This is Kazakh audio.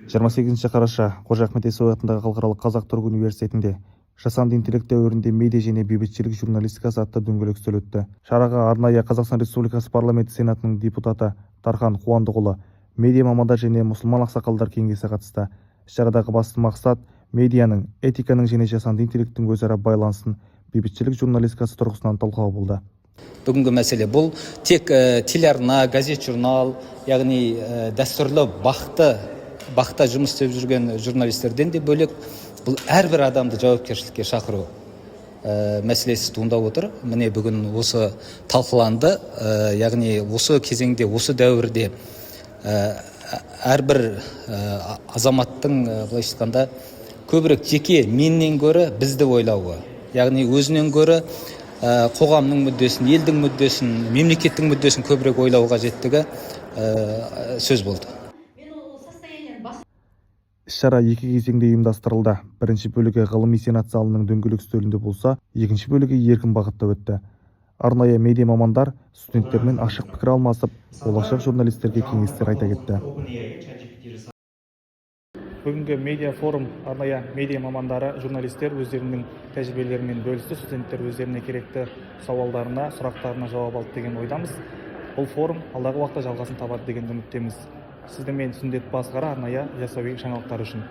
28 қараша Қожа Ахмет Яссауи атындағы халықаралық қазақ-түрік университетінде жасанды интеллект дәуірінде медиа және бейбітшілік журналистикасы атты дөңгелек үстел өтті. Шараға арнайы Қазақстан Республикасы парламенті сенатының депутаты Тархан Қуандықұлы, медиа мамандар және мұсылман ақсақалдар кеңесі қатысты. Шарадағы басты мақсат медианың, этиканың және жасанды интеллекттің өзара байланысын бейбітшілік журналистикасы тұрғысынан талқылау болды. Бүгінгі мәселе бұл тек телеарна, газет, журнал, яғни дәстүрлі бақта жұмыс істеп жүрген журналистерден де бөлек бұл әрбір адамды жауапкершілікке шақыру мәселесі туындап отыр. Міне бүгін осы талқыланды, яғни осы кезеңде, осы дәуірде әрбір азаматтың былайша айтқанда көбірек жеке меннен гөрі бізді ойлауы, яғни өзінен гөрі қоғамның мүддесін, елдің мүддесін, мемлекеттің мүддесін көбірек ойлау қажеттігі сөз болды. Іс-шара екі кезеңде ұйымдастырылды. Бірінші бөлігі ғылыми сенат залының дөңгелек үстелінде болса, екінші бөлігі еркін бағытта өтті. Арнайы медиа мамандар студенттермен ашық пікір алмасып, болашақ журналистерге кеңестер айта кетті. Бүгінгі медиа форум арнайы медиа мамандары, журналистер өздерінің тәжірибелерімен бөлісті, студенттер өздеріне керекті сауалдарына, сұрақтарына жауап алды деген ойдамыз. Бұл форум алдағы уақытта жалғасын табады деген үміттеміз. Сізді мен Сүндет Басқара арнайы Яссауи жаңалықтар үшін.